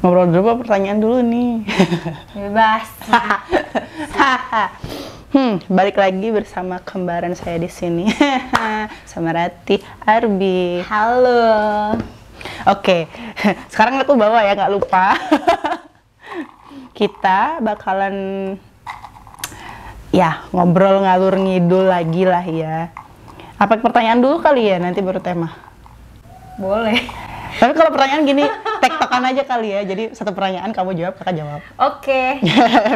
Ngobrol dulu apa pertanyaan dulu nih? Bebas. Balik lagi bersama kembaran saya di sini. Sama Rati Arbi. Halo. Oke, sekarang aku bawa ya, nggak lupa. Kita bakalan ya ngobrol ngalur ngidul lagi lah ya. Apa pertanyaan dulu kali ya, nanti baru tema? Boleh. Tapi kalau pertanyaan gini, tektokan aja kali ya. Jadi satu pertanyaan kamu jawab, kakak jawab. Oke.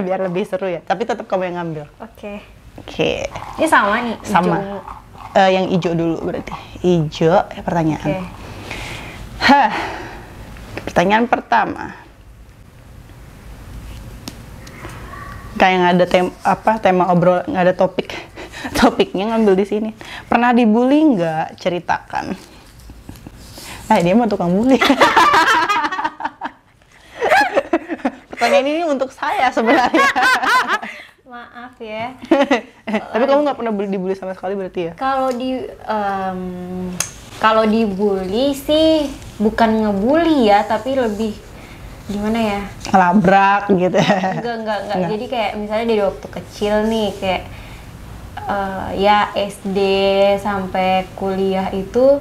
Biar lebih seru ya. Tapi tetap kamu yang ngambil. Oke. Oke. Ini sama nih. Sama. hijau. Yang hijau dulu berarti. Hijau pertanyaan. Oke. Pertanyaan pertama. Kayak nggak ada tema obrol, nggak ada topik. Topiknya ngambil di sini. Pernah dibully nggak? Ceritakan. Nah, dia mah tukang bully. Pertanyaan ini untuk saya sebenarnya. Maaf ya. Tapi kamu nggak pernah dibully sama sekali berarti ya? Kalau dibully sih bukan ngebully ya, tapi lebih gimana ya? Ngelabrak gitu. Enggak. Jadi kayak misalnya dari waktu kecil nih kayak ya SD sampai kuliah itu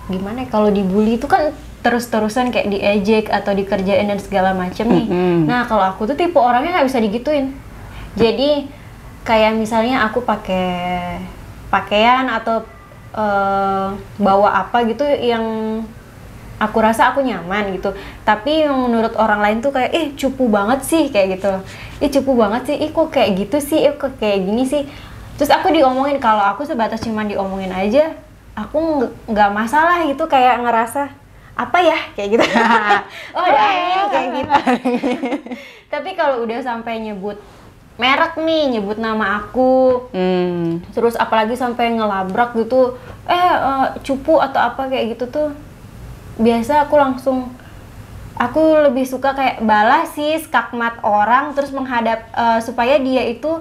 gimana ya, kalau dibully itu kan terus-terusan kayak diejek atau dikerjain dan segala macem nih. Nah, kalau aku tuh tipe orangnya nggak bisa digituin. Jadi kayak misalnya aku pakai pakaian atau bawa apa gitu yang aku rasa aku nyaman gitu. Tapi yang menurut orang lain tuh kayak cupu banget sih kayak gitu. Cupu banget sih. Kok kayak gitu sih? Kok kayak gini sih? Terus aku diomongin, kalau aku sebatas cuman diomongin aja, aku nggak masalah gitu, kayak ngerasa apa ya kayak gitu. Oh ya kayak gitu. Tapi kalau udah sampai nyebut merek nih, nyebut nama aku, terus apalagi sampai ngelabrak gitu, cupu atau apa kayak gitu tuh, biasa aku lebih suka kayak balas sih skakmat orang, terus menghadap supaya dia itu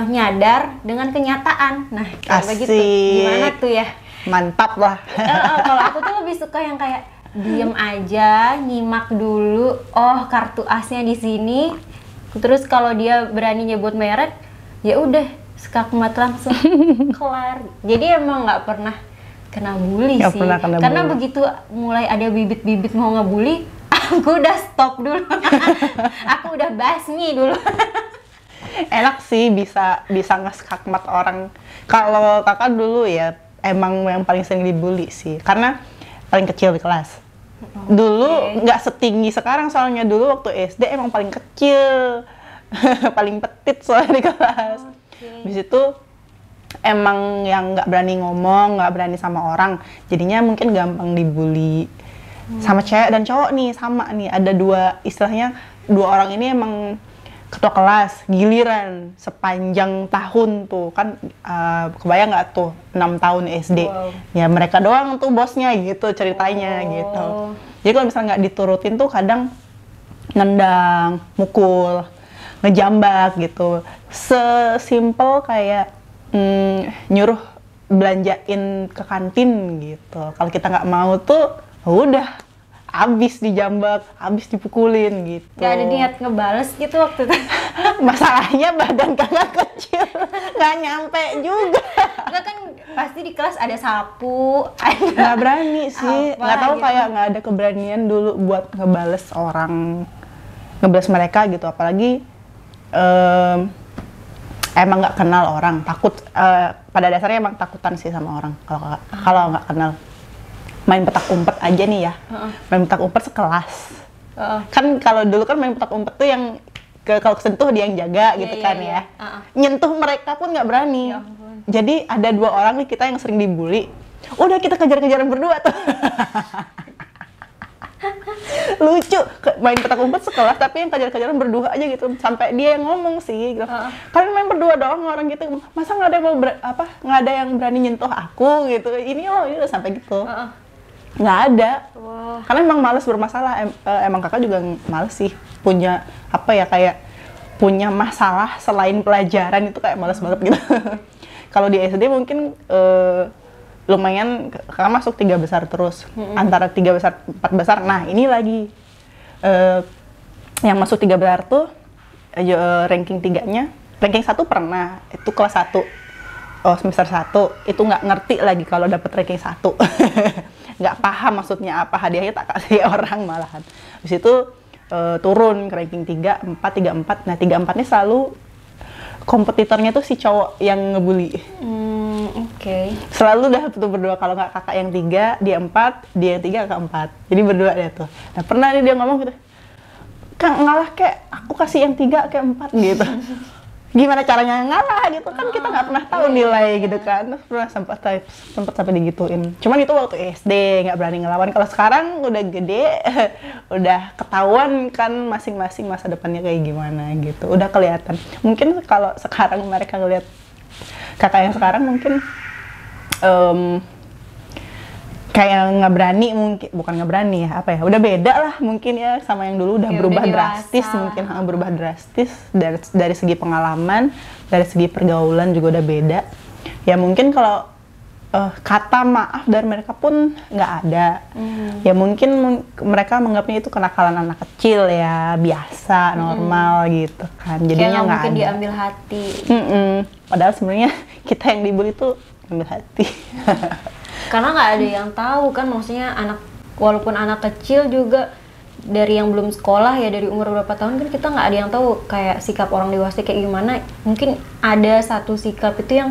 nyadar dengan kenyataan. Nah, kayak begitu. Gimana tuh ya? Mantap lah. Kalau aku tuh lebih suka yang kayak diem aja, nyimak dulu. Oh, kartu asnya di sini. Terus kalau dia berani nyebut merek, ya udah skakmat langsung kelar. Jadi emang nggak pernah kena bully sih. Karena begitu mulai ada bibit-bibit mau ngebully, aku udah stop dulu. Aku udah basmi dulu. Enak sih bisa nge-skakmat orang. Kalau kakak dulu ya emang yang paling sering dibully sih, karena paling kecil di kelas. Dulu nggak setinggi sekarang, soalnya dulu waktu SD emang paling kecil. Paling petit soalnya di kelas. Di situ emang yang nggak berani ngomong, nggak berani sama orang, jadinya mungkin gampang dibully. Sama cewek dan cowok nih sama nih, ada dua orang ini emang ketua kelas, giliran sepanjang tahun tuh kan, kebayang nggak tuh 6 tahun SD. Wow. Ya mereka doang tuh bosnya gitu ceritanya gitu. Jadi kalau misalnya nggak diturutin tuh kadang nendang, mukul, ngejambak gitu. Sesimpel kayak nyuruh belanjain ke kantin gitu. Kalau kita nggak mau tuh udah abis dijambak, abis dipukulin gitu. Gak ada niat ngebales gitu waktu itu. Masalahnya badan kakak kecil, nggak nyampe juga. Enggak kan pasti di kelas ada sapu. Nggak berani sih, nggak tahu gitu. Kayak nggak ada keberanian dulu buat ngebales mereka gitu. Apalagi emang nggak kenal orang, takut. Pada dasarnya emang takutan sih sama orang kalau nggak kenal. Main petak umpet aja nih ya, main petak umpet sekelas. Kan kalau dulu kan main petak umpet tuh yang kalau kesentuh dia yang jaga gitu kan ya. Nyentuh mereka pun nggak berani. Jadi ada 2 orang nih kita yang sering dibully. Udah kita kejar-kejaran berdua tuh. Lucu, main petak umpet sekelas tapi yang kejar-kejaran berdua aja gitu. Sampai dia yang ngomong sih gitu. Kalian main berdua doang orang gitu. Masa nggak ada yang nggak ada yang berani nyentuh aku gitu. Ini sampai gitu. Nggak ada. Wow. Karena emang males bermasalah. Emang kakak juga males sih punya kayak punya masalah selain pelajaran itu kayak males banget gitu. Kalau di SD mungkin lumayan kakak masuk 3 besar terus, antara 3 besar 4 besar. Nah ini lagi yang masuk 3 besar tuh ranking 3-nya, ranking 1 pernah, itu kelas 1, semester 1, itu nggak ngerti lagi kalau dapet ranking 1. Nggak paham maksudnya apa, hadiahnya tak kasih orang malahan. Habis itu turun ke ranking 3, 4. Nah 3, 4 ini selalu kompetitornya tuh si cowok yang ngebully. Oke. Selalu dah tuh berdua, kalau nggak kakak yang 3, dia 4, dia yang 3, kakak 4. Jadi berdua dia tuh. Nah pernah nih dia ngomong gitu, Kang ngalah kayak aku kasih yang 3 kayak 4 gitu. Gimana caranya ngalah gitu kan, kita nggak pernah tahu nilai gitu kan. Terus pernah sempat sampai digituin. Cuman itu waktu SD, nggak berani ngelawan. Kalau sekarang udah gede, udah ketahuan kan masing-masing masa depannya kayak gimana gitu. Udah kelihatan. Mungkin kalau sekarang mereka ngeliat kakak yang sekarang mungkin kayak nggak berani, mungkin bukan nggak berani ya, apa ya, udah beda lah mungkin ya sama yang dulu, udah berubah udah drastis, mungkin berubah drastis dari segi pengalaman, dari segi pergaulan juga udah beda ya. Mungkin kalau kata maaf dari mereka pun nggak ada. Ya mungkin mereka menganggapnya itu kenakalan anak kecil ya, biasa, normal gitu kan, jadinya nggak mungkin ada diambil hati. Padahal sebenarnya kita yang dibully tuh ambil hati. Karena nggak ada yang tahu kan, maksudnya walaupun anak kecil juga, dari yang belum sekolah ya, dari umur berapa tahun kan kita nggak ada yang tahu kayak sikap orang dewasa kayak gimana. Mungkin ada satu sikap itu yang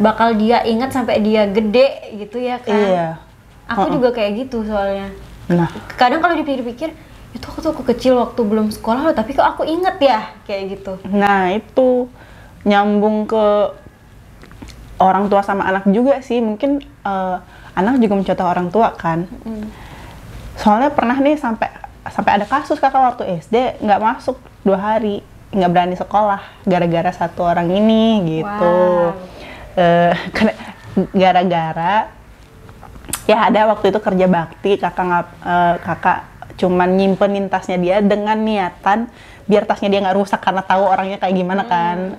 bakal dia ingat sampai dia gede gitu ya kan. Iya. Aku juga kayak gitu soalnya. Nah, Kadang kalau dipikir-pikir, itu aku kecil waktu belum sekolah loh, tapi kok aku inget ya kayak gitu. nah itu nyambung ke orang tua sama anak juga sih. Mungkin anak juga mencontoh orang tua kan. Soalnya pernah nih sampai ada kasus kakak waktu SD nggak masuk 2 hari, nggak berani sekolah gara-gara satu orang ini gitu. Gara-gara ya ada waktu itu kerja bakti, kakak cuman nyimpenin tasnya dia dengan niatan biar tasnya dia nggak rusak, karena tahu orangnya kayak gimana kan,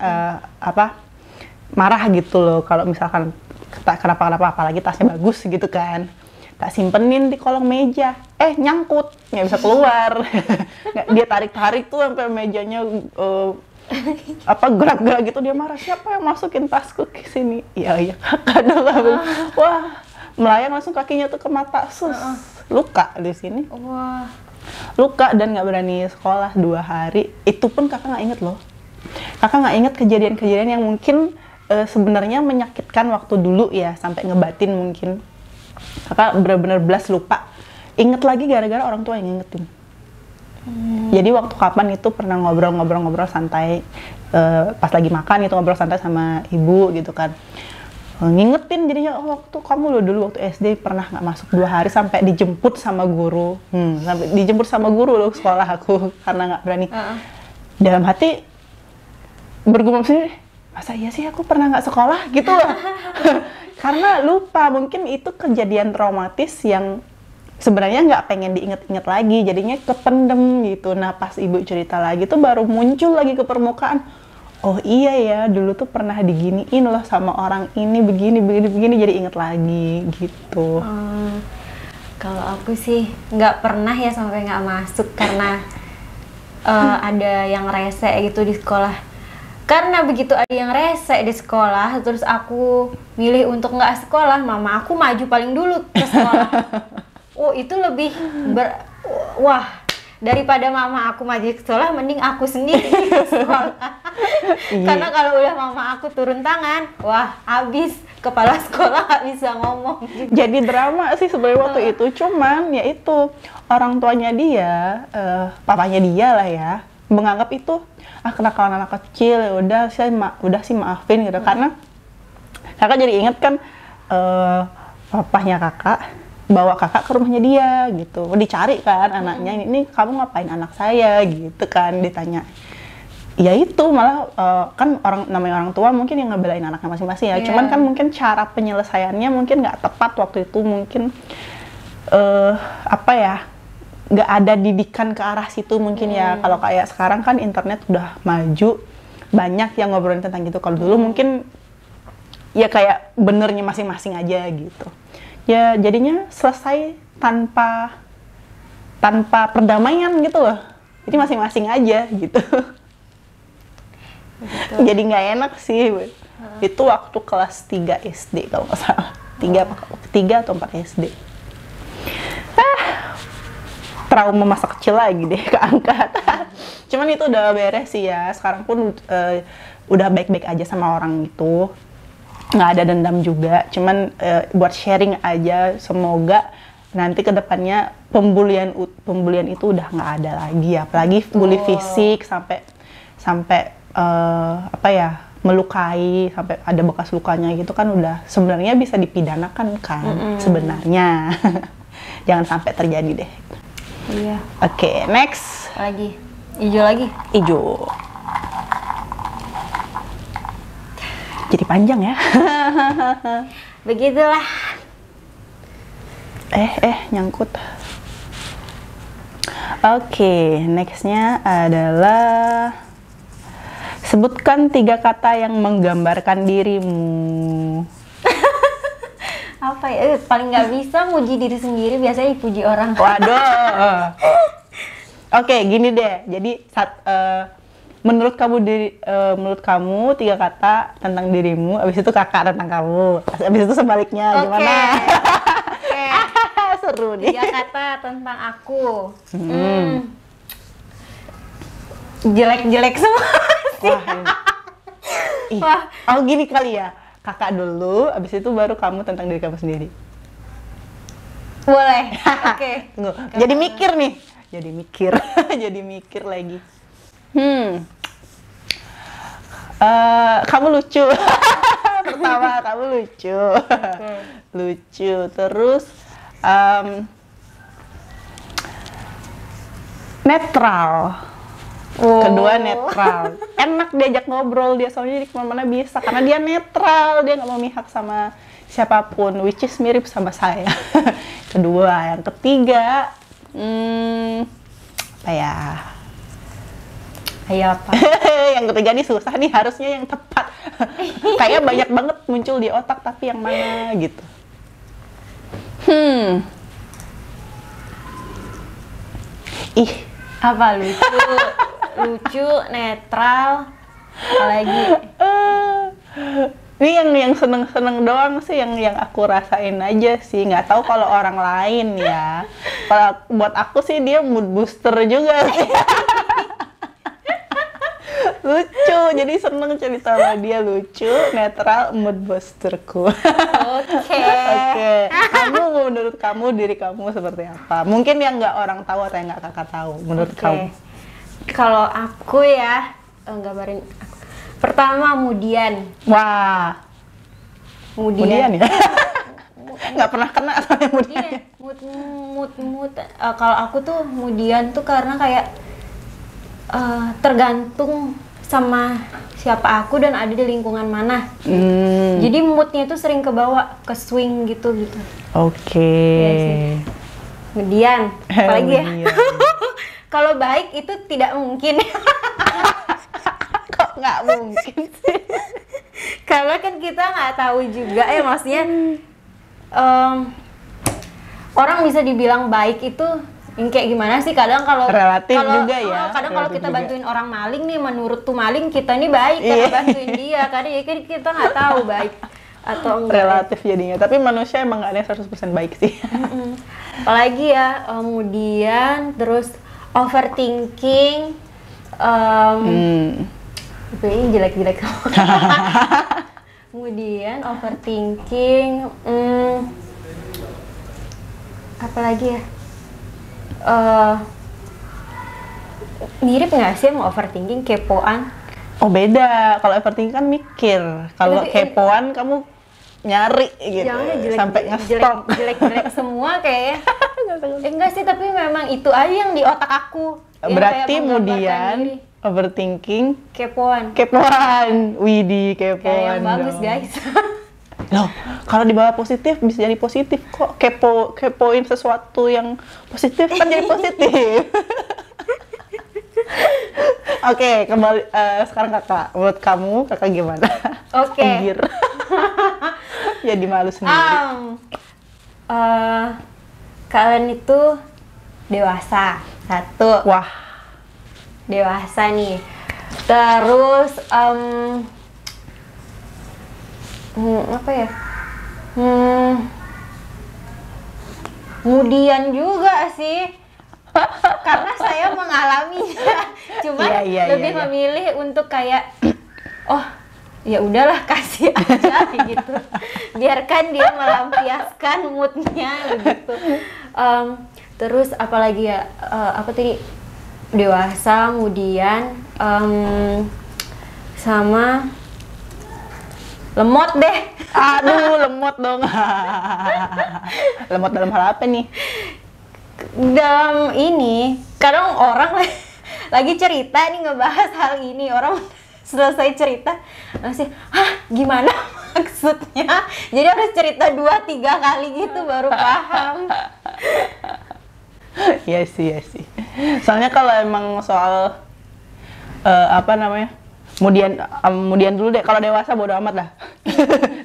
marah gitu loh kalau misalkan kenapa apalagi tasnya bagus gitu kan. Tak simpenin di kolong meja, nyangkut, nggak bisa keluar. Dia tarik tuh sampai mejanya gerak-gerak gitu. Dia marah, siapa yang masukin tasku ke sini? Iya kakak dong. Wah, melayang langsung kakinya tuh ke mata, luka di sini. Luka dan nggak berani sekolah 2 hari. Itu pun kakak nggak inget loh. Kakak nggak inget kejadian-kejadian yang mungkin sebenarnya menyakitkan waktu dulu ya, sampai ngebatin mungkin. Kakak benar-benar belas lupa. Inget lagi gara-gara orang tua yang ngingetin. Jadi waktu kapan itu pernah ngobrol santai, pas lagi makan itu ngobrol santai sama ibu gitu kan. Ngingetin jadinya, waktu kamu loh dulu waktu SD pernah nggak masuk 2 hari sampai dijemput sama guru. Sampai dijemput sama guru loh sekolah aku karena nggak berani. Dalam hati bergumam sendiri, masa iya sih aku pernah nggak sekolah gitu loh. Karena lupa, mungkin itu kejadian traumatis yang sebenarnya nggak pengen diinget-inget lagi, jadinya kependem gitu. Nah pas ibu cerita lagi tuh baru muncul lagi ke permukaan, oh iya ya dulu tuh pernah diginiin loh sama orang ini, begini, jadi inget lagi gitu. Kalau aku sih nggak pernah ya sampai nggak masuk karena ada yang rese gitu di sekolah. Karena begitu ada yang rese di sekolah, terus aku milih untuk nggak sekolah, mama aku maju paling dulu ke sekolah. Itu lebih daripada mama aku maju ke sekolah, mending aku sendiri ke sekolah. Karena kalau udah mama aku turun tangan, habis, kepala sekolah nggak bisa ngomong. Jadi drama sih sebenarnya waktu itu, cuman ya itu orang tuanya dia, papanya dia lah ya, menganggap itu kenakalan anak kecil, ya udah sih maafin gitu. Karena kakak jadi inget kan papahnya kakak bawa kakak ke rumahnya dia gitu, dicari kan anaknya, ini kamu ngapain anak saya gitu kan, ditanya. Ya itu malah kan namanya orang tua mungkin yang ngebelain anaknya masing-masing ya. Cuman kan mungkin cara penyelesaiannya mungkin nggak tepat waktu itu, mungkin nggak ada didikan ke arah situ mungkin ya. Kalau kayak sekarang kan internet udah maju, banyak yang ngobrolin tentang gitu. Kalau dulu mungkin ya kayak benernya masing-masing aja gitu. Ya jadinya selesai tanpa perdamaian gitu loh. Jadi masing-masing aja gitu. Begitu. Jadi nggak enak sih. Itu waktu kelas 3 SD kalau nggak salah. 3 atau 4 SD. Trauma masa kecil lagi deh keangkat. Cuman itu udah beres sih ya. Sekarang pun udah baik-baik aja sama orang itu. Nggak ada dendam juga. Cuman buat sharing aja. Semoga nanti kedepannya pembulian itu udah nggak ada lagi. Apalagi bully fisik sampai melukai, sampai ada bekas lukanya gitu kan udah sebenarnya bisa dipidanakan kan sebenarnya. Jangan sampai terjadi deh. Iya. Oke, next. Lagi. Hijau lagi. Ijo. Jadi panjang ya. Begitulah. Nyangkut. Oke, nextnya adalah sebutkan 3 kata yang menggambarkan dirimu. Apa ya? Paling nggak bisa muji diri sendiri, biasanya dipuji orang. Waduh. Oke, gini deh. Jadi menurut kamu 3 kata tentang dirimu, abis itu kakak tentang kamu, abis itu sebaliknya. Gimana? Oke. Seru nih. 3 kata tentang aku. Jelek-jelek semua. Wah. Oh gini kali ya. Kakak dulu, abis itu baru kamu tentang diri kamu sendiri. Boleh. Oke. Tunggu. Jadi mikir nih. Jadi mikir lagi. Kamu lucu. Pertama, kamu lucu. Lucu. Terus netral. Kedua netral. Enak diajak ngobrol dia, soalnya di kemana-mana bisa karena dia netral, dia nggak memihak sama siapapun, which is mirip sama saya. Kedua, yang ketiga apa ya? Ayo apa? Yang ketiga nih susah nih, harusnya yang tepat. Kayak banyak banget muncul di otak, tapi yang mana gitu. Apa lucu, netral, apalagi? Ini yang seneng-seneng doang sih, yang aku rasain aja sih. Nggak tahu kalau orang lain ya. Kalau buat aku sih dia mood booster juga sih. Lucu, jadi seneng cerita sama dia, lucu, netral, mood boosterku. Oke. Menurut kamu, diri kamu seperti apa? Mungkin yang nggak orang tahu atau yang nggak kakak tahu, menurut kamu? Kalau aku ya, gambarin aku. Pertama, Mudian. Wah. Mudian ya? Nggak pernah kena sama Mudian. Kalau aku tuh Mudian tuh karena kayak tergantung sama siapa aku dan ada di lingkungan mana. Jadi moodnya tuh sering kebawa ke swing gitu. Oke. Ya, Mudian. Apalagi ya? Kalau baik itu tidak mungkin. Kok nggak mungkin sih? Karena kan kita nggak tahu juga ya, maksudnya orang bisa dibilang baik itu yang kayak gimana sih? Kadang kalau relatif juga ya. Kadang kalau kita bantuin orang maling nih, menurut tuh maling kita ini baik karena bantuin dia. Karena ya kan kita nggak tahu baik atau enggak. Relatif jadinya. Tapi manusia emang nggak ada yang 100% baik sih. Apalagi ya, kemudian terus overthinking. Ini jelek-jelek. Kemudian overthinking, apa lagi ya? Mirip nggak sih sama overthinking, kepoan? Oh beda, kalau overthinking kan mikir, kalau kepoan kamu nyari gitu, sampai nge-stop. Jelek-jelek semua kayaknya. Enggak sih, tapi memang itu aja yang di otak aku. Berarti kemudian overthinking, kepoan, widih kepoan. Kayak yang bagus guys. Loh, kalau dibawa positif bisa jadi positif kok. Kepoin sesuatu yang positif kan jadi positif. Oke, kembali sekarang kakak. Menurut kamu, kakak gimana? Oke. Jadi malu sendiri. Kalian itu dewasa, satu. Wah, Dewasa nih. Terus apa ya? Kemudian juga sih, karena saya mengalaminya. Cuman lebih memilih untuk kayak, oh ya udahlah kasih aja gitu. Biarkan dia melampiaskan moodnya begitu. Terus apalagi ya? Apa tadi? Dewasa, kemudian sama lemot deh. Aduh, lemot dong. Lemot dalam hal apa nih? Dalam ini, kadang orang lagi cerita nih ngebahas hal ini, orang selesai cerita masih, hah gimana maksudnya? Jadi harus cerita 2-3 kali gitu baru paham. Iya sih. Soalnya kalau emang soal apa namanya? Kemudian dulu deh, kalau dewasa bodo amat dah.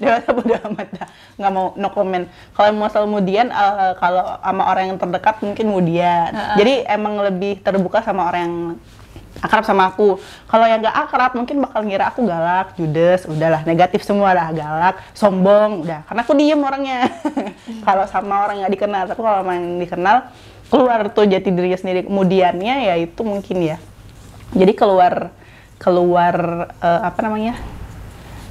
Dewasa bodo amat dah, nggak mau, no comment. Kalau masalah kemudian, kalau sama orang yang terdekat mungkin kemudian. Jadi emang lebih terbuka sama orang yang akrab sama aku. Kalau yang nggak akrab mungkin bakal ngira aku galak, judes, udahlah negatif semua lah, galak, sombong, udah. Karena aku diem orangnya. Kalau sama orang nggak dikenal, tapi kalau sama yang dikenal, keluar tuh jati dirinya sendiri. Kemudiannya ya itu mungkin ya. Jadi keluar apa namanya,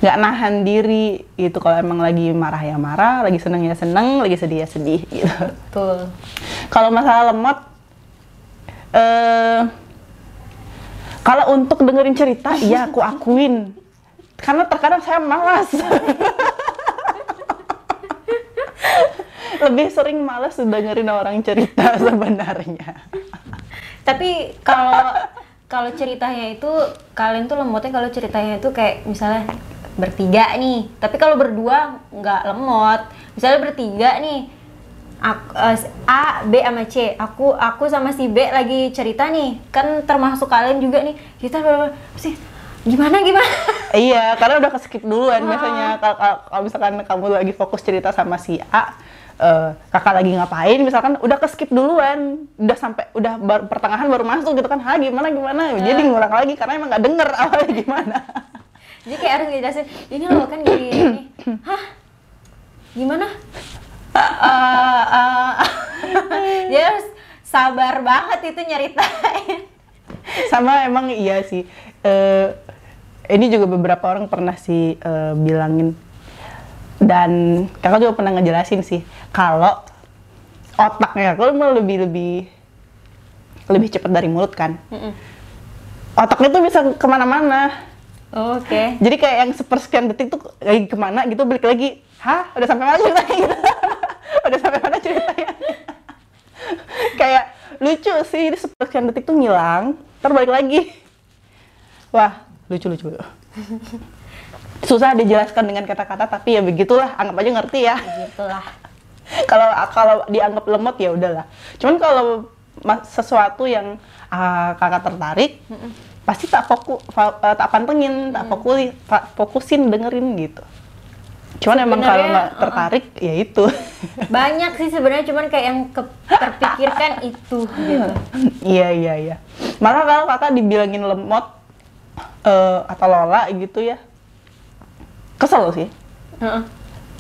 nggak nahan diri gitu. Kalau emang lagi marah ya marah, lagi seneng ya seneng, lagi sedih ya sedih gitu. Betul. Kalau masalah lemot, kalau untuk dengerin cerita, iya aku akuin, karena terkadang saya malas. Lebih sering malas dengerin orang cerita sebenarnya. Tapi kalau ceritanya itu, kalian tuh lemotnya kalau ceritanya itu kayak misalnya bertiga nih, tapi kalau berdua nggak lemot. Misalnya bertiga nih, A, B sama C, aku sama si B lagi cerita nih, kan termasuk kalian juga nih, kita sih gimana? Iya, karena udah ke-skip duluan biasanya. Kalau misalkan kamu lagi fokus cerita sama si A, kakak lagi ngapain misalkan, udah ke-skip duluan, udah pertengahan baru masuk gitu kan, gimana jadi ngulang lagi karena emang nggak denger awalnya gimana. Jadi kayak harus ngejelasin, ini loh kan gini ini, hah gimana? Dia harus sabar banget itu nyeritain. Sama emang iya sih, ini juga beberapa orang pernah sih bilangin. Dan kakak juga pernah ngejelasin sih, kalau otaknya aku lebih cepat dari mulut kan. Otaknya tuh bisa kemana-mana. Oke. Jadi kayak yang sepersekian detik tuh lagi kemana gitu, balik lagi, udah sampai mana ceritanya gitu. Udah sampai mana ceritanya. Kayak lucu sih, sepersekian detik tuh ngilang, terus balik lagi. Wah, lucu. Susah dijelaskan dengan kata-kata, tapi ya begitulah, anggap aja ngerti ya. Begitulah. Kalau dianggap lemot ya udahlah. Cuman kalau sesuatu yang kakak tertarik, pasti tak pantengin, tak fokusin dengerin gitu. Cuman emang kalau nggak tertarik ya itu. Banyak sih sebenarnya, cuman kayak yang terpikirkan itu gitu. Iya. Malah kalau kakak dibilangin lemot atau lola gitu ya, kesel sih.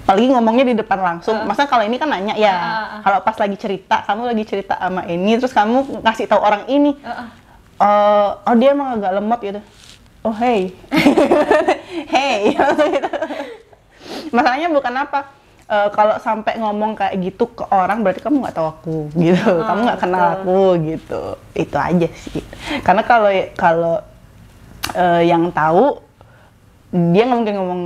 Apalagi ngomongnya di depan langsung. Masa kalau ini kan nanya ya. Kalau pas lagi cerita, kamu lagi cerita sama ini, terus kamu ngasih tahu orang ini. Oh dia emang agak lemot gitu. Oh hey. Hey. Gitu. Masalahnya bukan apa. Kalau sampai ngomong kayak gitu ke orang, berarti kamu nggak tahu aku gitu. Kamu nggak kenal aku gitu. Itu aja sih. Karena kalau yang tahu, dia nggak mungkin ngomong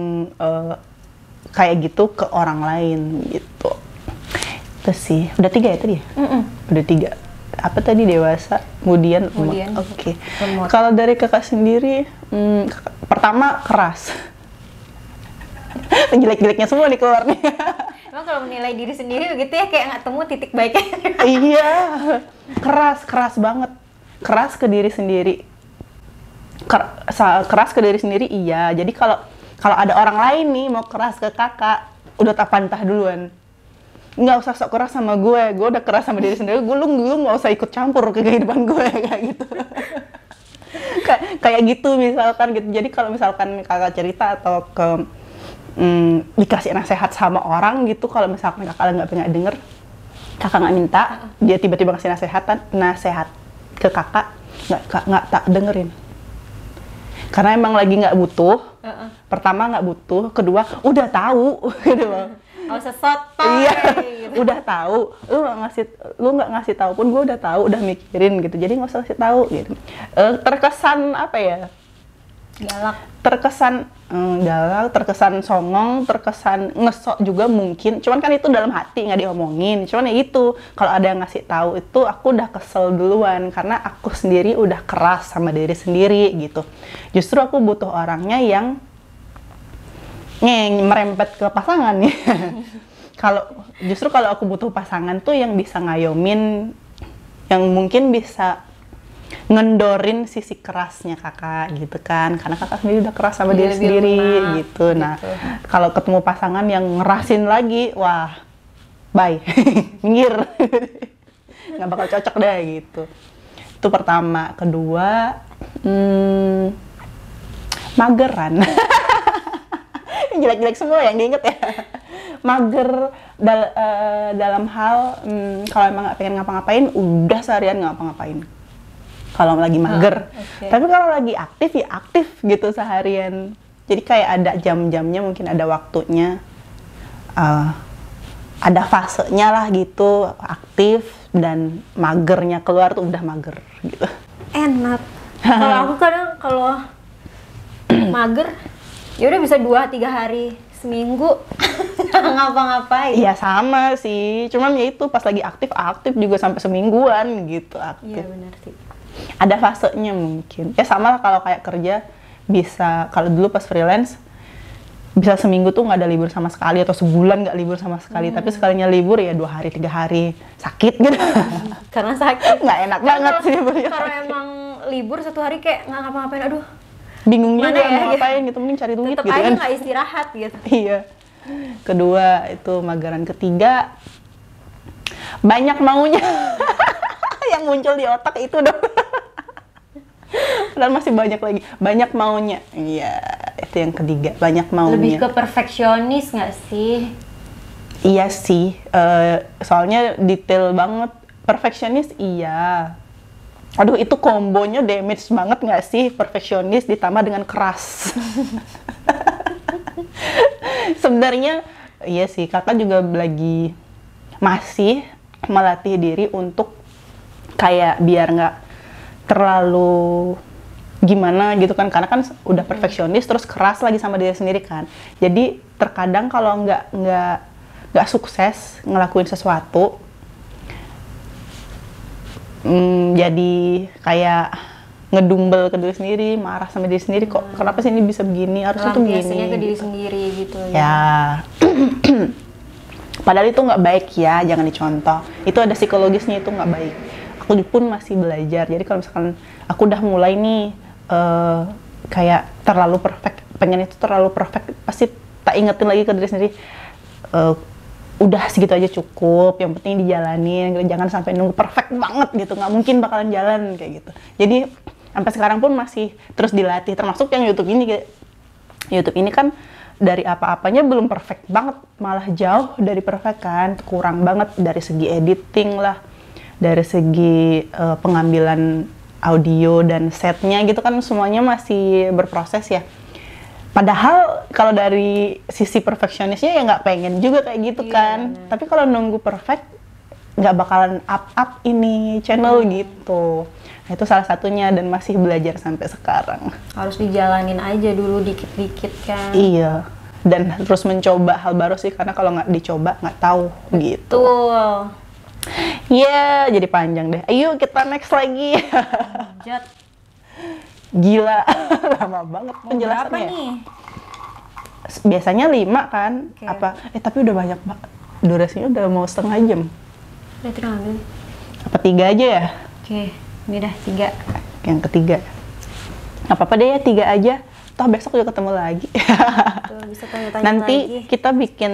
kayak gitu ke orang lain gitu. Terus sih, udah 3 ya tadi ya? Udah 3. Apa tadi? Dewasa, kemudian. Oke. Kalau dari kakak sendiri, pertama keras. Jelek-jeleknya semua nih keluar nih. Emang kalau menilai diri sendiri begitu ya, kayak nggak temu titik baiknya. Iya, keras banget. Keras ke diri sendiri. Keras ke diri sendiri iya. Jadi kalau ada orang lain nih mau keras ke kakak, udah tak pantah duluan. Nggak usah sok keras sama gue udah keras sama diri sendiri, lu nggak usah ikut campur ke kehidupan gue kayak gitu. Kayak gitu misalkan gitu. Jadi kalau misalkan kakak cerita atau dikasih nasihat sama orang gitu, kalau misalkan kakak nggak pengen denger, kakak nggak minta, dia tiba-tiba ngasih nasihat ke kakak, nggak tak dengerin. Karena emang lagi nggak butuh. Pertama nggak butuh, kedua udah tahu gitu loh. Oh, sesotoy. Iya, Gitu. udah tahu. Lu nggak ngasih tahu pun gue udah tahu, udah mikirin gitu. Jadi nggak usah kasih tahu gitu. Terkesan apa ya? Galak. Terkesan galak, terkesan songong, terkesan ngesok juga mungkin. Cuman kan itu dalam hati nggak diomongin. Cuman ya itu, kalau ada yang ngasih tahu itu aku udah kesel duluan karena aku sendiri udah keras sama diri sendiri gitu. Justru aku butuh orangnya yang merempet ke pasangan ya. Justru kalau aku butuh pasangan tuh yang bisa ngayomin, yang mungkin bisa ngendorin sisi kerasnya kakak gitu kan, karena kakak sendiri udah keras sama diri sendiri gitu. Nah, kalau ketemu pasangan yang ngerasin lagi, wah, bye, minggir, nggak bakal cocok deh gitu. Itu pertama. Kedua, mageran. Jelek-jelek semua yang diinget ya. Mager dalam hal kalau emang nggak pengen ngapa-ngapain, udah seharian nggak ngapa-ngapain. Kalau lagi mager. Tapi kalau lagi aktif ya aktif gitu seharian. Jadi kayak ada jam-jamnya, mungkin ada waktunya, ada fasenya lah gitu, aktif dan magernya keluar tuh udah mager gitu. Enak. Kalau aku kadang kalau mager ya udah bisa 2-3 hari, seminggu nggak ngapa-ngapain. Iya sama sih, cuman ya itu pas lagi aktif juga sampai semingguan gitu aktif. Iya benar sih. Ada fasenya mungkin. Ya sama lah kalau kayak kerja, bisa kalau dulu pas freelance bisa seminggu tuh nggak ada libur sama sekali atau sebulan nggak libur sama sekali. Tapi sekalinya libur ya 2 hari 3 hari sakit gitu. Karena sakit. Nggak enak banget sih. Kalau emang libur 1 hari kayak nggak ngapa-ngapain, aduh. Bingung juga Mana ya, mau ngapain gitu, mending cari duit Tetep gitu aja kan. nggak istirahat gitu. Iya. Kedua itu mageran. Ketiga, banyak maunya. Yang muncul di otak itu dong. Dan masih banyak lagi, banyak maunya. Iya, itu yang ketiga, banyak maunya. Lebih ke perfeksionis nggak sih? Iya sih, soalnya detail banget. Perfeksionis iya. Aduh, itu kombonya damage banget nggak sih? Perfeksionis ditambah dengan keras. Sebenarnya iya sih, kakak juga lagi masih melatih diri untuk kayak biar nggak terlalu gimana gitu kan, karena kan udah perfeksionis terus keras lagi sama diri sendiri kan. Jadi terkadang kalau nggak sukses ngelakuin sesuatu, jadi kayak ngedumbel ke diri sendiri, marah sama diri sendiri, kok kenapa sih ini bisa begini, harusnya tuh Biasanya gini ke diri gitu. sendiri gitu Ya. Padahal itu nggak baik ya, jangan dicontoh. Itu ada psikologisnya, itu nggak baik. Aku pun masih belajar. Jadi kalau misalkan aku udah mulai nih kayak terlalu perfect, pengen itu terlalu perfect, pasti tak ingetin lagi ke diri sendiri. Udah segitu aja cukup, yang penting dijalanin, jangan sampai nunggu perfect banget gitu, nggak mungkin bakalan jalan kayak gitu. Jadi sampai sekarang pun masih terus dilatih, termasuk yang YouTube ini kan dari apa-apanya belum perfect banget, malah jauh dari perfect kan, kurang banget dari segi editing lah, dari segi pengambilan audio dan setnya gitu kan, semuanya masih berproses ya. Padahal kalau dari sisi perfeksionisnya ya nggak pengen juga kayak gitu kan. Bener. Tapi kalau nunggu perfect nggak bakalan up ini channel gitu. Nah, itu salah satunya dan masih belajar sampai sekarang. Harus dijalanin aja dulu dikit-dikit kan. Iya. Dan terus mencoba hal baru sih, karena kalau nggak dicoba nggak tahu gitu. Tuh. Iya, jadi panjang deh. Ayo kita next lagi. Jat. Gila, lama banget Mau berapa penjelasannya. nih? Biasanya 5 kan? Oke. Apa? Tapi udah banyak banget. Durasinya udah mau setengah jam. Udah terang. Apa 3 aja ya? Oke, ini dah 3. Yang ketiga. Nggak apa-apa deh ya, 3 aja. toh besok juga ketemu lagi. Tuh, bisa tanya-tanya Nanti lagi. kita bikin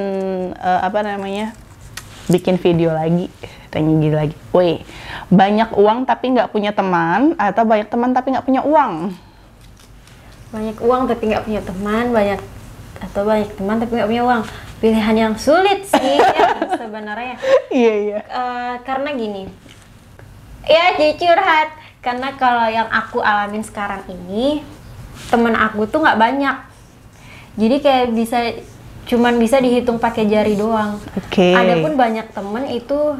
bikin video lagi, tanya gini lagi. Woi, banyak uang tapi nggak punya teman, atau banyak teman tapi nggak punya uang? Banyak uang tapi nggak punya teman, banyak teman tapi nggak punya uang. Pilihan yang sulit sih ya, sebenarnya. Iya. Karena gini, ya jujur curhat. Karena kalau yang aku alamin sekarang ini, temen aku tuh nggak banyak. Jadi kayak cuman bisa dihitung pakai jari doang. Oke. Adapun banyak temen itu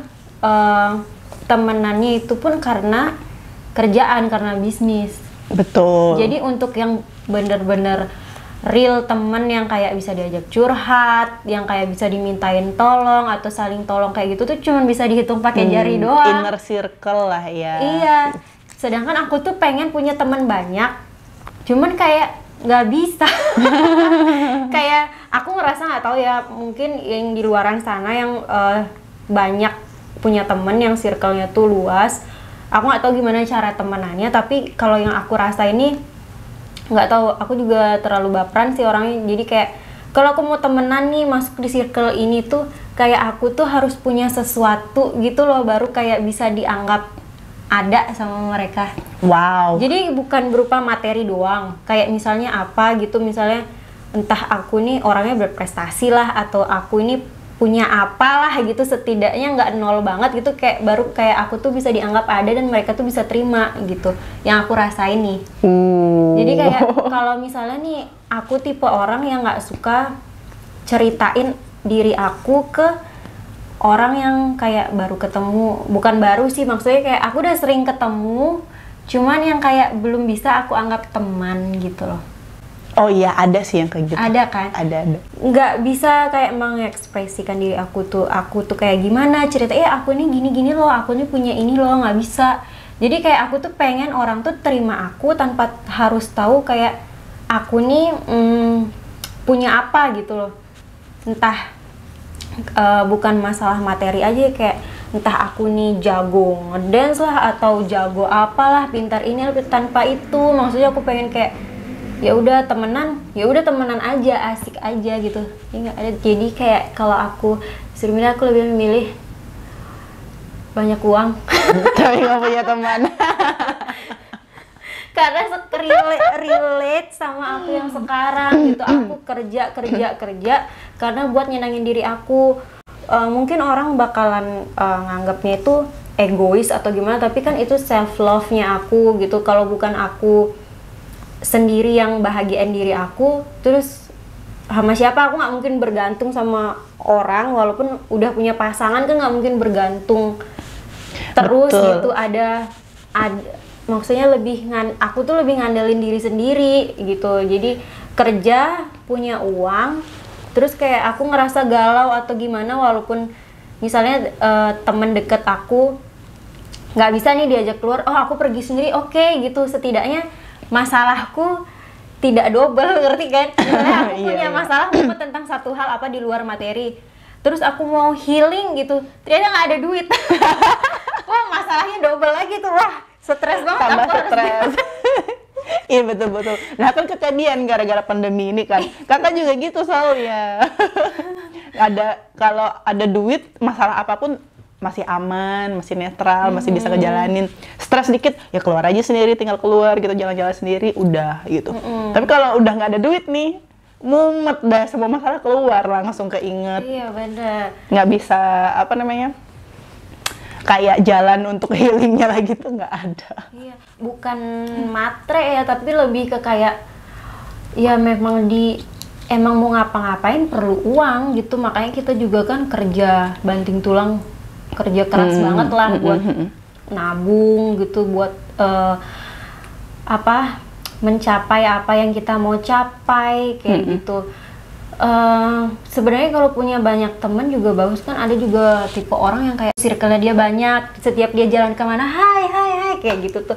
temenannya itu pun karena kerjaan, karena bisnis. Betul. Jadi untuk yang bener-bener real temen yang kayak bisa diajak curhat, yang kayak bisa dimintain tolong atau saling tolong kayak gitu tuh cuman bisa dihitung pakai jari doang. Inner circle lah ya. Iya. Sedangkan aku tuh pengen punya teman banyak, cuman kayak nggak bisa. Kayak aku ngerasa nggak tahu ya, mungkin yang di luaran sana yang banyak punya temen yang circle-nya tuh luas. Aku nggak tahu gimana cara temenannya, tapi kalau yang aku rasa ini nggak tahu, aku juga terlalu baperan sih orangnya. Jadi kayak kalau aku mau temenan nih masuk di circle ini tuh kayak aku tuh harus punya sesuatu gitu loh, baru kayak bisa dianggap ada sama mereka. Wow. Jadi bukan berupa materi doang, kayak misalnya apa gitu, misalnya entah aku nih orangnya berprestasi lah, atau aku ini punya apalah gitu, setidaknya nggak nol banget gitu, kayak baru kayak aku tuh bisa dianggap ada dan mereka tuh bisa terima gitu, yang aku rasain nih. Jadi kayak kalau misalnya nih aku tipe orang yang nggak suka ceritain diri aku ke orang yang kayak baru ketemu, bukan baru sih, maksudnya kayak aku udah sering ketemu, cuman yang kayak belum bisa aku anggap teman gitu loh. Oh iya, ada sih yang kayak gitu. Ada kan? Ada. Nggak bisa kayak mengekspresikan diri aku tuh kayak gimana cerita, aku nih gini-gini loh, aku nih punya ini loh, nggak bisa. Jadi kayak aku tuh pengen orang tuh terima aku tanpa harus tahu kayak aku nih punya apa gitu loh. Entah bukan masalah materi aja, kayak entah aku nih jago ngedance lah atau jago apalah, pintar ini, tanpa itu maksudnya aku pengen kayak ya udah temenan aja, asik aja gitu. Jadi kayak kalau aku disuruh milih, aku lebih memilih banyak uang tapi nggak punya teman. karena relate sama aku yang sekarang gitu. Aku kerja karena buat nyenangin diri aku. Mungkin orang bakalan nganggapnya itu egois atau gimana, tapi kan itu self love-nya aku gitu. Kalau bukan aku sendiri yang bahagiain diri aku, terus sama siapa? Aku nggak mungkin bergantung sama orang, walaupun udah punya pasangan kan nggak mungkin bergantung terus. Betul. Gitu. Ada maksudnya aku tuh lebih ngandelin diri sendiri gitu. Jadi kerja, punya uang, terus kayak aku ngerasa galau atau gimana, walaupun misalnya temen deket aku nggak bisa nih diajak keluar, aku pergi sendiri, oke gitu, setidaknya masalahku tidak double, ngerti kan? Misalnya aku punya masalah tentang satu hal apa di luar materi, terus aku mau healing gitu, ternyata nggak ada duit. Wah, masalahnya double lagi tuh, wah stres banget. Tambah aku stres. Iya betul. Nah kan kejadian gara-gara pandemi ini kan, kakak juga gitu soalnya. Kalau ada duit, masalah apapun masih aman, masih netral, masih bisa ngejalanin. Stres dikit, ya keluar aja sendiri, tinggal keluar gitu, jalan-jalan sendiri, udah gitu. Tapi kalau udah nggak ada duit nih, mumet dah, semua masalah keluar langsung keinget. Iya bener. Nggak bisa kayak jalan untuk healingnya lagi tuh nggak ada. Iya, bukan matre ya, tapi lebih ke kayak ya memang emang mau ngapa-ngapain perlu uang gitu, makanya kita juga kan kerja banting tulang, kerja keras banget lah buat nabung gitu, buat mencapai apa yang kita mau capai kayak gitu. Sebenarnya kalau punya banyak temen juga bagus kan. Ada juga tipe orang yang kayak circle-nya dia banyak, setiap dia jalan kemana hai kayak gitu tuh.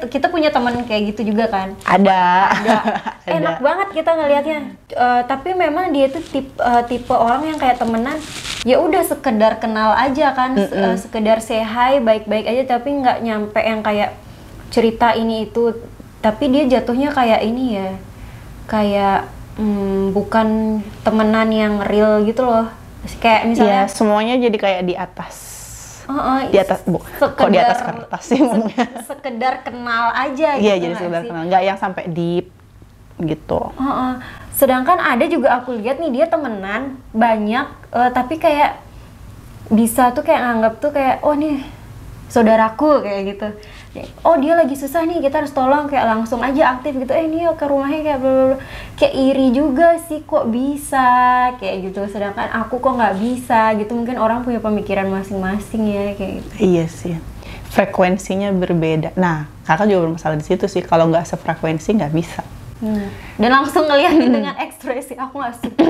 Kita punya teman kayak gitu juga kan. Ada. Enak banget kita ngelihatnya. Tapi memang dia tuh tipe orang yang kayak temenan ya udah sekedar kenal aja kan, sekedar say hi baik-baik aja, tapi nggak nyampe yang kayak cerita ini itu tapi dia jatuhnya kayak ini ya, kayak bukan temenan yang real gitu loh. Kayak misalnya semuanya jadi kayak di atas. Di atas, kok di atas kertas sih ngomongnya? Sekedar kenal aja gitu. Iya, jadi sekedar kenal, nggak yang sampai deep gitu. Sedangkan ada juga aku lihat nih dia temenan banyak, tapi kayak bisa tuh kayak nganggap tuh kayak, oh nih saudaraku kayak gitu. Oh dia lagi susah nih, kita harus tolong, kayak langsung aja aktif gitu. Ini ke rumahnya kayak blablabla. Kayak iri juga sih, kok bisa kayak gitu. Sedangkan aku kok nggak bisa gitu. Mungkin orang punya pemikiran masing-masing ya kayak gitu. Iya sih, frekuensinya berbeda. Nah, kakak juga bermasalah di situ sih. Kalau nggak sefrekuensi nggak bisa. Dan langsung ngeliatin dengan ekspresi aku nggak suka.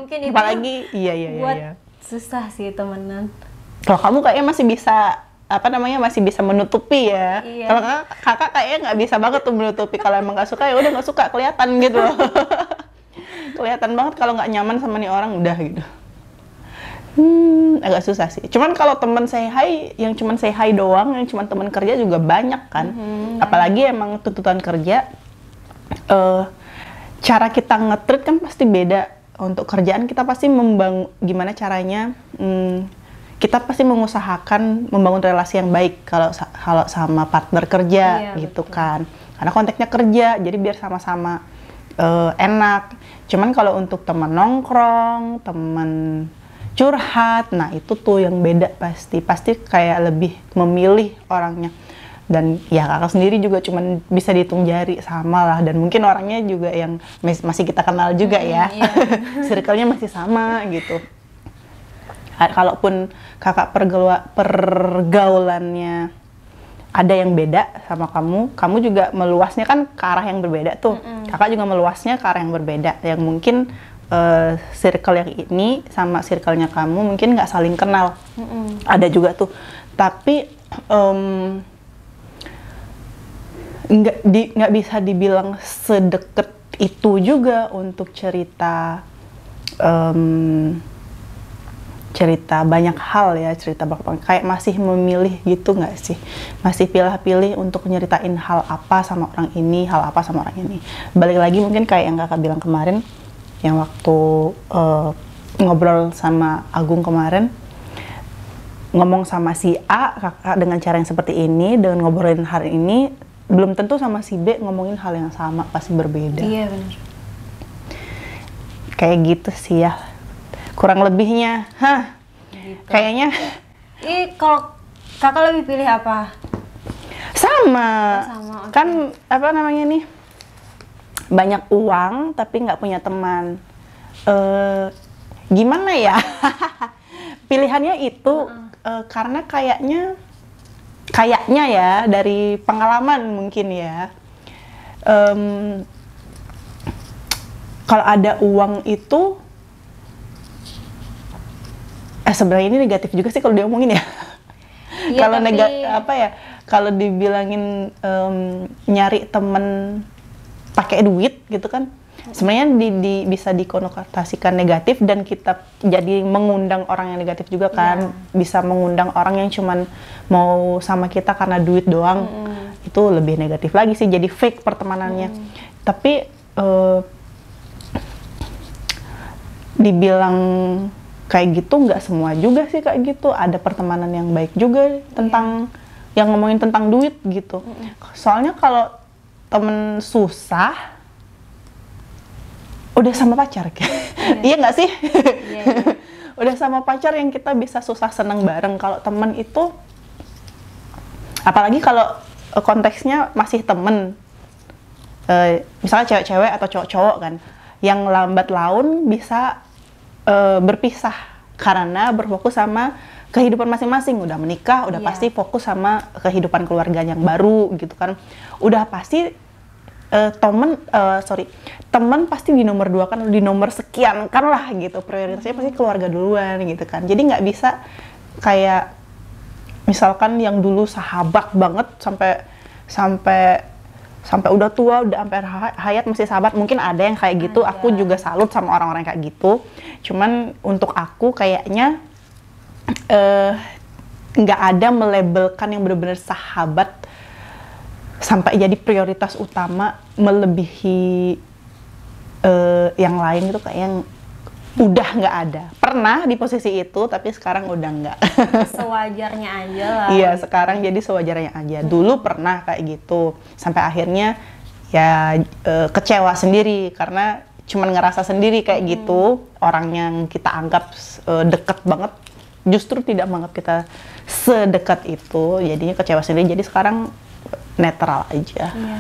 Mungkin itu apalagi buat susah sih temenan. Kalau kamu kayaknya masih bisa masih bisa menutupi ya. Iya. Kalau kakak kayaknya nggak bisa banget tuh menutupi. Kalau emang nggak suka ya udah nggak suka, kelihatan gitu loh. Kelihatan banget kalau nggak nyaman sama nih orang, udah gitu. Agak susah sih. Cuman kalau teman say hi, yang cuman say hi doang, yang cuman teman kerja juga banyak kan. Apalagi emang tuntutan kerja, cara kita nge-treat kan pasti beda. Untuk kerjaan kita pasti gimana caranya, kita pasti mengusahakan membangun relasi yang baik kalau sama partner kerja, gitu betul. Kan. Karena konteksnya kerja, jadi biar sama-sama enak. Cuman kalau untuk teman nongkrong, teman curhat, nah itu tuh yang beda pasti kayak lebih memilih orangnya. Dan ya kakak sendiri juga cuman bisa dihitung jari sama lah, dan mungkin orangnya juga yang masih kita kenal juga ya. Circle-nya masih sama gitu. Kalaupun kakak pergaulannya ada yang beda sama kamu juga meluasnya kan ke arah yang berbeda tuh. Kakak juga meluasnya ke arah yang berbeda, yang mungkin circle yang ini sama circle-nya kamu mungkin nggak saling kenal. Ada juga tuh, tapi nggak bisa dibilang sedekat itu juga untuk cerita banyak hal ya, cerita kayak masih memilih gitu nggak sih, masih pilih-pilih untuk nyeritain hal apa sama orang ini, hal apa sama orang ini. Balik lagi mungkin kayak yang kakak bilang kemarin, yang waktu ngobrol sama Agung kemarin, ngomong sama si A kakak dengan cara yang seperti ini, dengan ngobrolin hari ini, belum tentu sama si B ngomongin hal yang sama, pasti berbeda. Iya benar. Kayak gitu sih ya, kurang lebihnya. Gitu. Kayaknya. Kalau kakak lebih pilih apa? Sama. Okay. Kan apa namanya nih? Banyak uang tapi nggak punya teman. Gimana ya? Pilihannya itu karena kayaknya ya dari pengalaman mungkin ya, kalau ada uang itu sebenarnya ini negatif juga sih kalau diomongin ya. Iya, Kalau tapi... kalau dibilangin nyari temen pakai duit gitu kan, sebenarnya bisa dikonotasikan negatif, dan kita jadi mengundang orang yang negatif juga kan. Bisa mengundang orang yang cuman mau sama kita karena duit doang. Itu lebih negatif lagi sih, jadi fake pertemanannya. Tapi dibilang kayak gitu nggak semua juga sih kayak gitu. Ada pertemanan yang baik juga tentang yang ngomongin tentang duit gitu. Soalnya kalau temen susah udah sama pacar, iya nggak sih? Udah sama pacar yang kita bisa susah seneng bareng. Kalau temen itu, apalagi kalau konteksnya masih temen, misalnya cewek-cewek atau cowok-cowok kan, yang lambat laun bisa berpisah karena berfokus sama kehidupan masing-masing. Udah menikah, udah pasti fokus sama kehidupan keluarga yang baru gitu kan. Udah pasti teman pasti di nomor 2 kan, di nomor sekian kan lah gitu, prioritasnya pasti keluarga duluan gitu kan. Jadi nggak bisa kayak misalkan yang dulu sahabat banget sampai udah tua, udah sampai hayat masih sahabat. Mungkin ada yang kayak gitu, aku juga salut sama orang-orang kayak gitu. Cuman untuk aku kayaknya nggak ada melabelkan yang benar-benar sahabat sampai jadi prioritas utama melebihi yang lain itu kayak yang udah nggak ada. Pernah di posisi itu, tapi sekarang udah nggak. Sewajarnya aja lah. Iya, sekarang jadi sewajarnya aja. Dulu pernah kayak gitu, sampai akhirnya ya kecewa sendiri karena cuman ngerasa sendiri kayak gitu. Orang yang kita anggap deket banget justru tidak menganggap kita sedekat itu, jadinya kecewa sendiri. Jadi sekarang netral aja. Iya,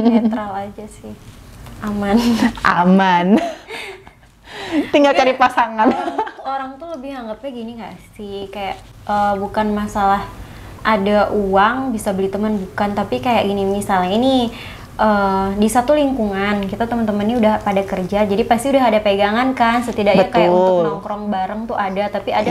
netral aja sih, aman. Aman. Tinggal cari pasangan. Orang tuh lebih anggapnya gini nggak sih, kayak bukan masalah ada uang bisa beli teman, bukan, tapi kayak gini, misalnya ini di satu lingkungan kita teman-temannya udah pada kerja, jadi pasti udah ada pegangan kan, setidaknya kayak untuk nongkrong bareng tuh ada, tapi ada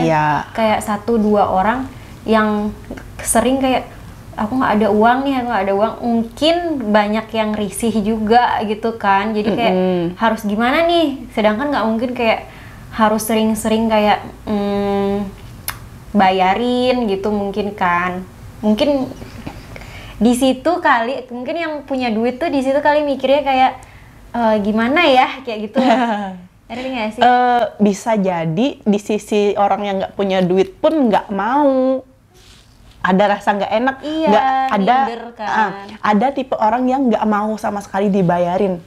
kayak 1-2 orang yang sering kayak aku nggak ada uang nih, aku nggak ada uang, mungkin banyak yang risih juga gitu kan, jadi kayak harus gimana nih, sedangkan nggak mungkin kayak harus sering-sering kayak bayarin gitu mungkin kan, mungkin di situ kali, mungkin yang punya duit tuh di situ kali mikirnya kayak gimana ya kayak gitu. Ngerti nggak sih? Bisa jadi di sisi orang yang nggak punya duit pun nggak mau, ada rasa nggak enak, nggak ada kan. Ada tipe orang yang nggak mau sama sekali dibayarin.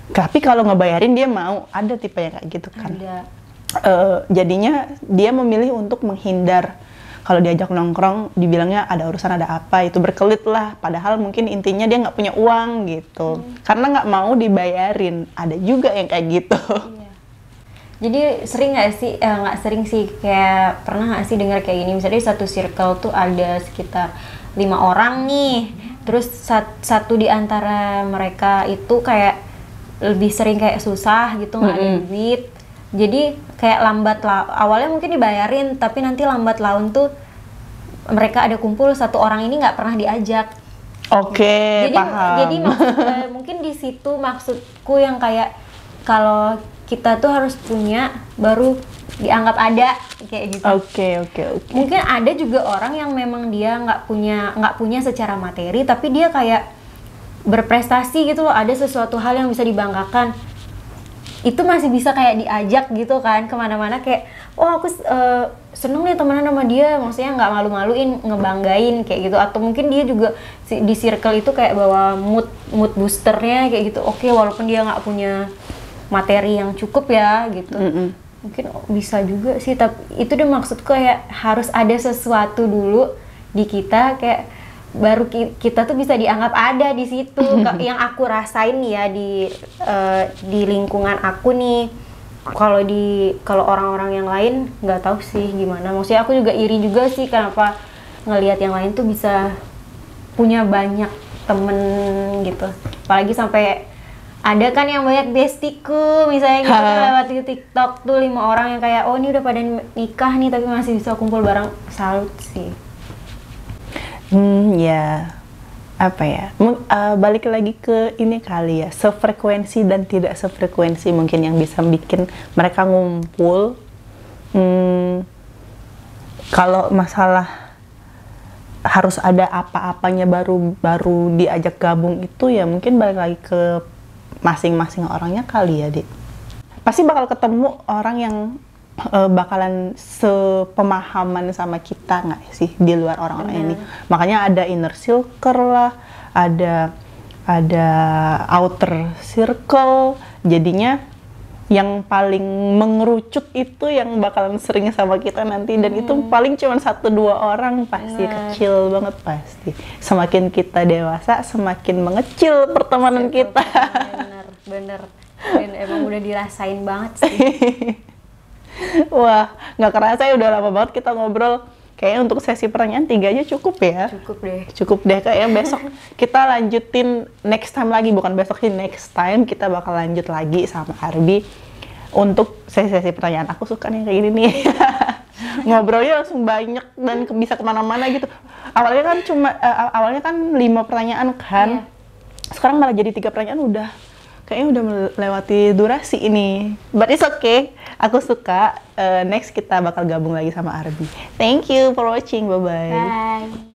Tapi kalau ngebayarin dia mau, ada tipe yang kayak gitu kan. Jadinya dia memilih untuk menghindar. Kalau diajak nongkrong, dibilangnya ada urusan, ada apa, itu berkelit lah. Padahal mungkin intinya dia nggak punya uang gitu. Karena nggak mau dibayarin. Ada juga yang kayak gitu. Iya. Jadi sering nggak sih, nggak sering sih, kayak pernah nggak sih dengar kayak gini, misalnya di satu circle tuh ada sekitar 5 orang nih. Terus satu di antara mereka itu kayak lebih sering kayak susah gitu, nggak ada duit. Jadi kayak awalnya mungkin dibayarin, tapi nanti lambat laun tuh mereka ada kumpul, satu orang ini nggak pernah diajak. Oke, paham. Jadi mungkin di situ maksudku yang kayak kalau kita tuh harus punya baru dianggap ada kayak gitu. Oke. Mungkin ada juga orang yang memang dia nggak punya secara materi, tapi dia kayak berprestasi gitu loh, ada sesuatu hal yang bisa dibanggakan. Itu masih bisa kayak diajak gitu kan kemana-mana, kayak aku seneng nih temenan sama dia, maksudnya nggak malu-maluin, ngebanggain kayak gitu. Atau mungkin dia juga di circle itu kayak bawa mood boosternya kayak gitu. Oke, walaupun dia nggak punya materi yang cukup ya gitu. Mungkin bisa juga sih, tapi itu udah maksudku kayak harus ada sesuatu dulu di kita, kayak baru kita tuh bisa dianggap ada di situ. Yang aku rasain ya di lingkungan aku nih, kalau orang-orang yang lain nggak tahu sih gimana. Maksudnya aku juga iri juga sih kenapa ngelihat yang lain tuh bisa punya banyak temen gitu, apalagi sampai ada kan yang banyak bestiku misalnya gitu kan, lewat di TikTok tuh 5 orang yang kayak ini udah pada nikah nih tapi masih bisa kumpul bareng. Salut sih. Ya, apa ya, balik lagi ke ini kali ya, sefrekuensi dan tidak sefrekuensi mungkin yang bisa bikin mereka ngumpul. Kalau masalah harus ada apa-apanya baru diajak gabung itu ya mungkin balik lagi ke masing-masing orangnya kali ya, Dik. Pasti bakal ketemu orang yang bakalan sepemahaman sama kita nggak sih di luar orang-orang ini. Makanya ada inner circle lah, ada outer circle. Jadinya yang paling mengerucut itu yang bakalan sering sama kita nanti, dan itu paling cuma 1-2 orang, pasti kecil banget pasti. Semakin kita dewasa semakin mengecil pertemanan kita. Bener. Dan emang udah dirasain banget sih. Wah, nggak kerasa ya udah lama banget kita ngobrol. Kayaknya untuk sesi pertanyaan 3 aja cukup ya. Cukup deh. Kayaknya besok kita lanjutin next time lagi. Bukan besok sih, next time kita bakal lanjut lagi sama Arbi untuk sesi-sesi pertanyaan. Aku suka nih kayak gini nih. Ngobrolnya langsung banyak dan bisa kemana-mana gitu. Awalnya kan 5 pertanyaan kan. Sekarang malah jadi 3 pertanyaan udah. Kayaknya udah melewati durasi ini. But it's okay. Aku suka. Next kita bakal gabung lagi sama Arbi. Thank you for watching. Bye-bye. Bye.